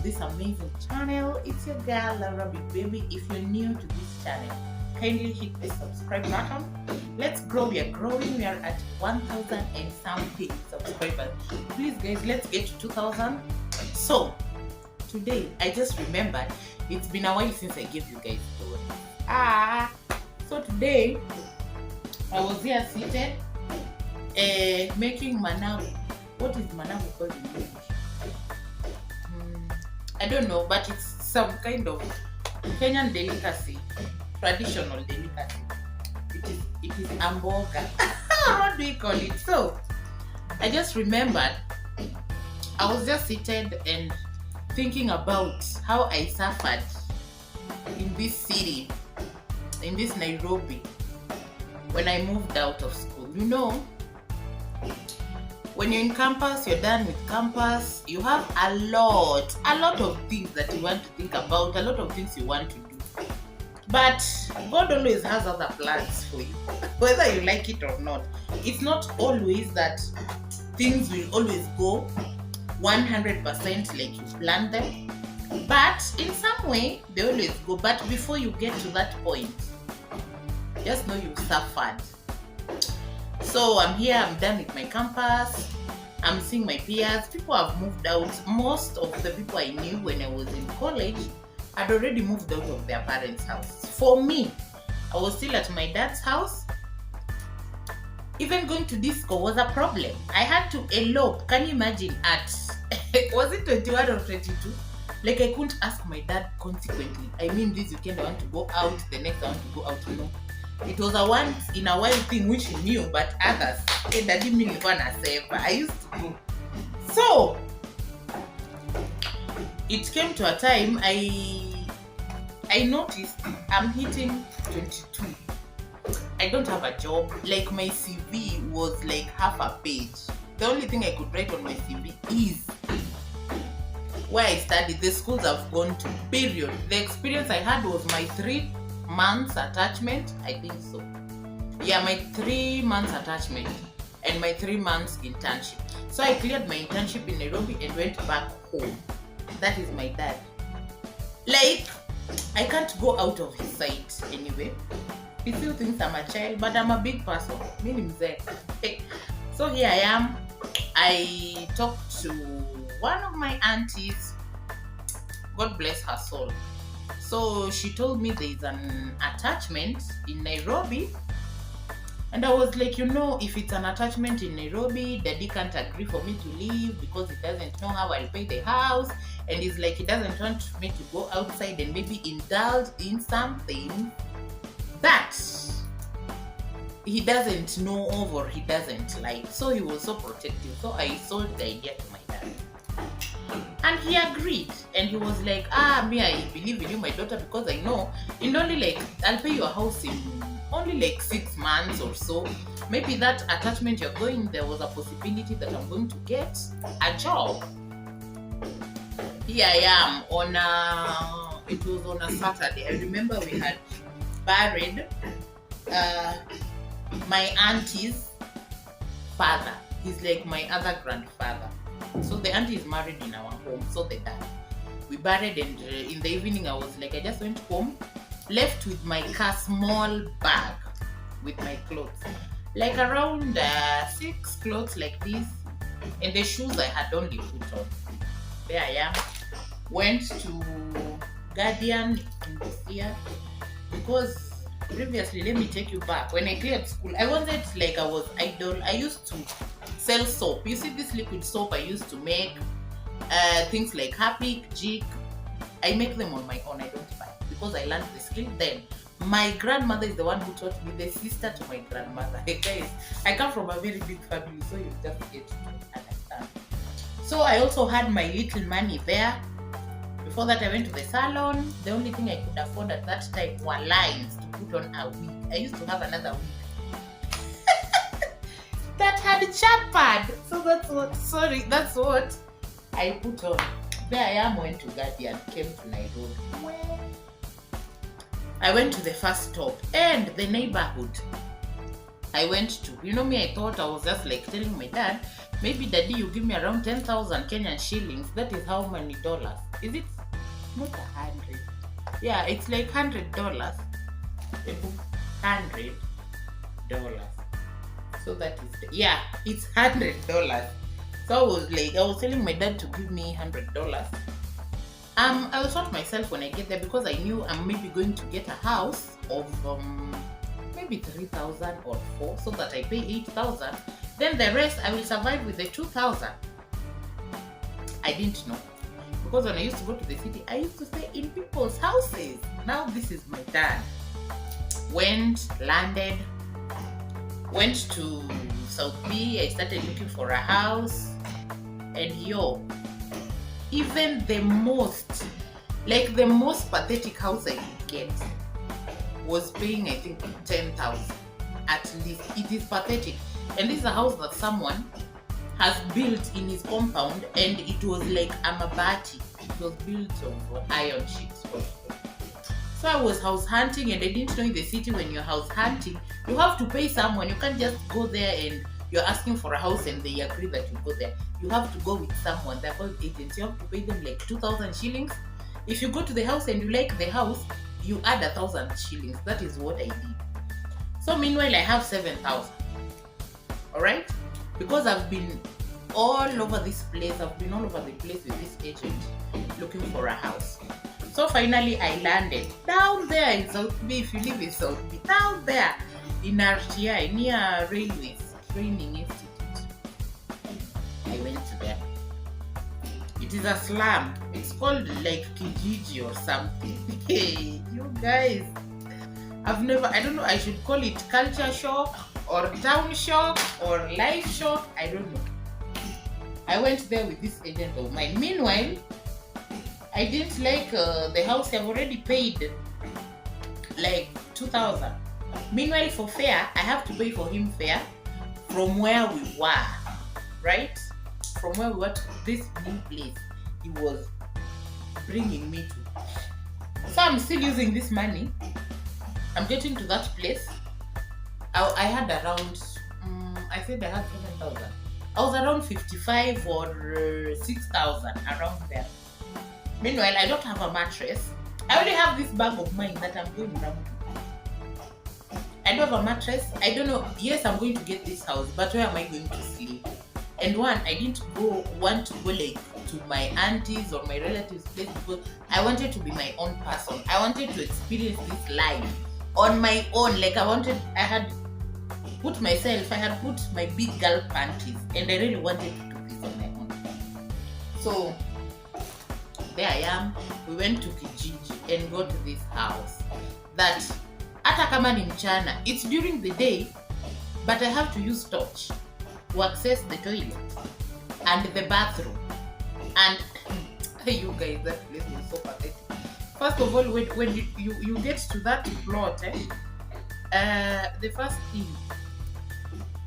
this amazing channel. It's your girl Laura Big Baby. If you're new to this channel, kindly hit the subscribe button. Let's grow. We are growing. We are at 1,000 and something subscribers. Please guys, let's get to 2,000. So today I just remembered it's been a while since I gave you guys stories. So today I was here seated making managu. What is managu called in English? I don't know, but it's some kind of Kenyan delicacy, traditional delicacy. It is amboga. What do we call it? So I just remembered I was just seated and thinking about how I suffered in this city, in this Nairobi, when I moved out of school. You know, when you're in campus, you're done with campus, you have a lot of things that you want to think about, a lot of things you want to do. But God always has other plans for you, whether you like it or not. It's not always that things will always go 100% like you planned them, but in some way they always go. But before you get to that point, just know you've suffered. So I'm here, I'm done with my campus, I'm seeing my peers. People have moved out. Most of the people I knew when I was in college had already moved out of their parents' house. For me, I was still at my dad's house. Even going to disco was a problem. I had to elope. Can you imagine at, was it 21 or 22? Like I couldn't ask my dad consequently. I mean, this weekend I want to go out, the next I want to go out, you know. It was a once in a while thing which he knew, but others, daddy nilikuwa nasema, I used to go. So it came to a time I noticed I'm hitting 22. I don't have a job. Like my CV was like half a page. The only thing I could write on my CV is where I studied, the schools I've gone to, period. The experience I had was my 3 months attachment, I think so. Yeah, my 3 months attachment and my 3 months internship. So I cleared my internship in Nairobi and went back home. That is my dad. Like, I can't go out of his sight anyway. He still thinks I'm a child, but I'm a big person. Meaning mzee. So here I am. I talked to one of my aunties. God bless her soul. So she told me there is an attachment in Nairobi. And I was like, you know, if it's an attachment in Nairobi, daddy can't agree for me to leave because he doesn't know how I'll pay the house. And he's like, he doesn't want me to go outside and maybe indulge in something that he doesn't know of or he doesn't like. So he was so protective. So I sold the idea to my dad. And he agreed. And he was like, me, I believe in you, my daughter, because I know in only like, I'll pay your house in only like 6 months or so. Maybe that attachment you're going, there was a possibility that I'm going to get a job. Here I am on it was on a Saturday. I remember we had buried my auntie's father. He's like my other grandfather. So the auntie is married in our home, so the dad. We buried, and in the evening I was like, I just went home, left with my car small bag with my clothes. Like around 6 clothes like this, and the shoes I had only put on. There I am. Went to Guardian in this year because previously, let me take you back. When I cleared school, I wasn't like I was idle. I used to sell soap. You see this liquid soap I used to make, things like Happy, Jig. I make them on my own. I don't buy because I learned the skill then. My grandmother is the one who taught me, the sister to my grandmother. Hey guys, I come from a very big family, so you just get to understand. So I also had my little money there. Before that, I went to the salon. The only thing I could afford at that time were lines to put on a wig. I used to have another wig that had chapad. So that's what I put on. There I am, went to Guardian, came to Nairobi. I went to the first stop and the neighborhood I went to. You know me, I thought I was just like telling my dad, maybe daddy, you give me around 10,000 Kenyan shillings. That is how many dollars? Is it not 100? Yeah, it's like $100. $100. So that is yeah, it's $100. So I was telling my dad to give me $100. I will sort myself when I get there because I knew I'm maybe going to get a house of maybe 3,000 or 4, so that I pay 8,000. Then the rest I will survive with the 2,000. I didn't know, because when I used to go to the city, I used to stay in people's houses. Now this is my dad. Landed, went to South B. I started looking for a house, and even the most pathetic house I could get was paying, I think, 10,000 at least. It is pathetic. And this is a house that someone has built in his compound, and it was like a mabati. It was built of iron sheets. So I was house hunting, and I didn't know in the city when you're house hunting, you have to pay someone. You can't just go there and you're asking for a house and they agree that you go there. You have to go with someone. They're called agents. You have to pay them like 2,000 shillings. If you go to the house and you like the house, you add 1,000 shillings. That is what I did. So meanwhile, I have 7,000. Alright? Because I've been all over this place. I've been all over the place with this agent looking for a house. So finally, I landed down there in South B. If you live in South B, down there in RTI, near Railways Training Institute. I went there. It is a slum. It's called like Kijiji or something. Hey, you guys, I don't know, I should call it culture shock or town shock or life shock. I don't know. I went there with this agent of mine. Meanwhile, I didn't like the house. I've already paid like 2,000. Meanwhile, for fare, I have to pay for him fare from where we were, right? From where we were to this new place he was bringing me to. So I'm still using this money. I'm getting to that place. I had around, I said I had 7,000. I was around 55 or 6,000, around there. Meanwhile, I don't have a mattress. I only have this bag of mine that I'm going around with. I don't have a mattress. I don't know. Yes, I'm going to get this house, but where am I going to sleep? And I didn't want to go like to my auntie's or my relatives' place, because I wanted to be my own person. I wanted to experience this life on my own. Like I had put my big girl panties, and I really wanted to do this on my own. So there I am. We went to Kijiji and got to this house that hata kama ni mchana, it's during the day, but I have to use torch to access the toilet and the bathroom. And you guys, that place was so pathetic. First of all, when you get to that plot, the first thing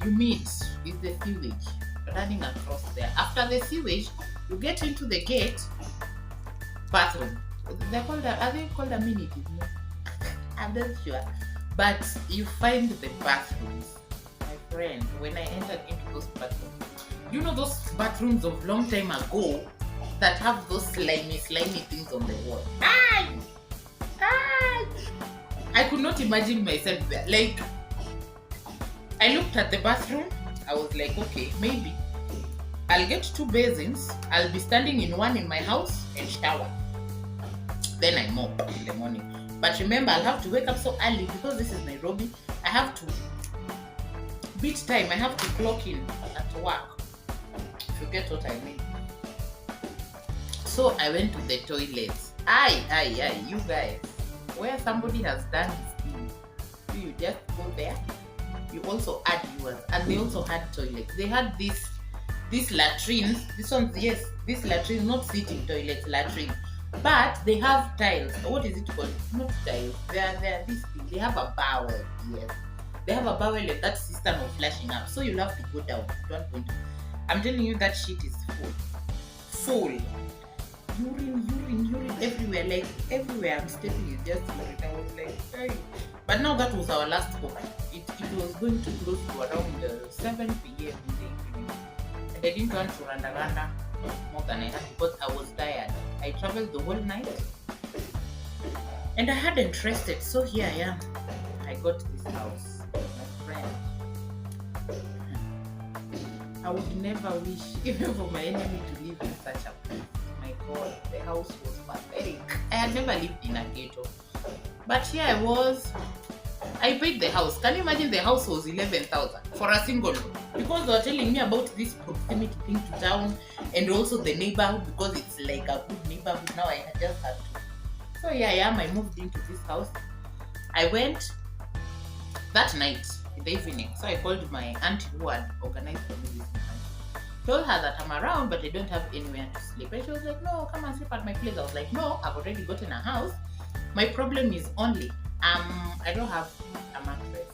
you meet is the sewage running across there. After the sewage, you get into the gate. Bathroom. Are they called amenities? No? I'm not sure. But you find the bathrooms, my friend. When I entered into those bathrooms, you know those bathrooms of long time ago that have those slimy things on the wall. I could not imagine myself there. Like, I looked at the bathroom. I was like, okay, maybe I'll get 2 basins. I'll be standing in one in my house and shower. Then I mop in the morning. But remember, I'll have to wake up so early because this is Nairobi. I have to beat time. I have to clock in at work. If you get what I mean. So I went to the toilets. You guys. Where somebody has done his thing. So you just go there. You also add yours. And they also had toilets. They had these latrines. This one's, yes, this latrine, not sitting toilets, latrine. But they have tiles. What is it called? Not tiles. They're this thing. They have a bowel. Yes. They have a bowel and that system of flashing up. So you'll have to go down to 1 point. I'm telling you, that shit is full. Urine everywhere. Like everywhere I'm stepping is just urine. I was like, hey. But now that was our last stop. It was going to close to around 7 p.m. in the evening. And I didn't want to run. more than I had because I was tired. I traveled the whole night and I hadn't rested. So here I am. I got this house, my friend. I would never wish even for my enemy to live in such a place. My God, the house was pathetic. I had never lived in a ghetto. But here I was. I paid the house. Can you imagine the house was 11,000 for a single room? Because they were telling me about this proximity thing to town and also the neighborhood because it's like a good neighborhood. Now I just had to. So here I am. I moved into this house. I went that night in the evening. So I called my auntie who had organized for me this night. Told her that I'm around but I don't have anywhere to sleep. And she was like, no, come and sleep at my place. I was like, no, I've already gotten a house. My problem is only I don't have a mattress.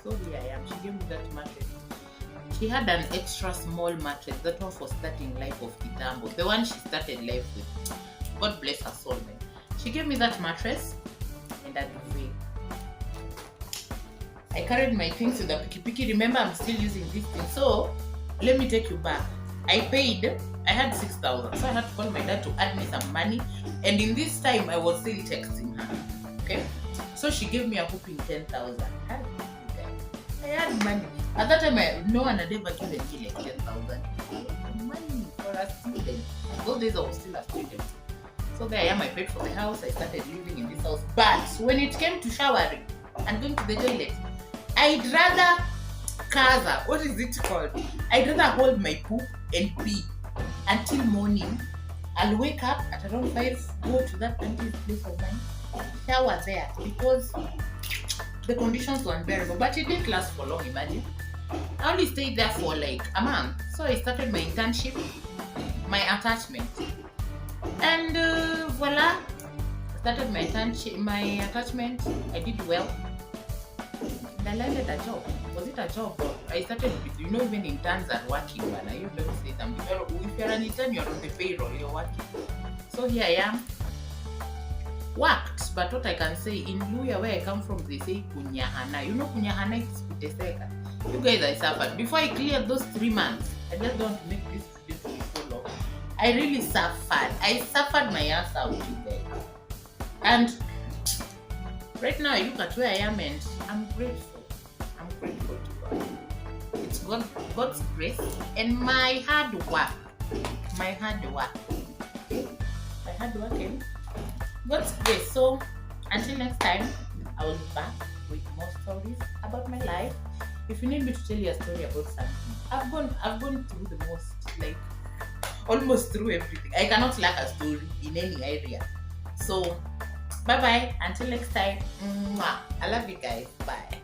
So here I am. She gave me that mattress. She had an extra small mattress. That one for starting life of Kitambo. The one she started life with. God bless her soul, man. She gave me that mattress and a duvet. I carried my things to the piki. Remember, I'm still using this thing. So let me take you back. I had 6,000. So I had to call my dad to add me some money. And in this time, I was still texting her. Okay? So she gave me a whooping 10,000. I had money. At that time, no one had ever given me like 10,000. Money for a student. Those days I was still a student. So there I am. I paid for the house. I started living in this house. But when it came to showering and going to the toilet, I'd rather kaza. What is it called? I'd rather hold my poop and pee until morning. I'll wake up at around 5, go to that auntie's place of mine, shower there because the conditions were unbearable. But it didn't last for long, imagine. I only stayed there for like a month. So I started my internship, my attachment. And voila, I started my attachment. I did well. And I landed a job. Was it a job? Or I started with, even interns are working, man. You don't say something. If you're an intern, you're on the payroll, you're working. So here I am. Worked, but what I can say, in Luya, where I come from, they say kunyahana. Kunyahana is kuteseka. You guys, I suffered. Before I cleared those 3 months, I just don't make this video to be so long. I really suffered. I suffered my ass out in there. And right now, I look at where I am and I'm grateful. I'm grateful to God. It's God's grace and my hard work. My hard work and God's grace. So until next time, I will be back with more stories about my life. If you need me to tell you a story about something, I've gone through the most, like almost through everything. I cannot lack a story in any area. So bye bye. Until next time. Mwah. I love you guys. Bye.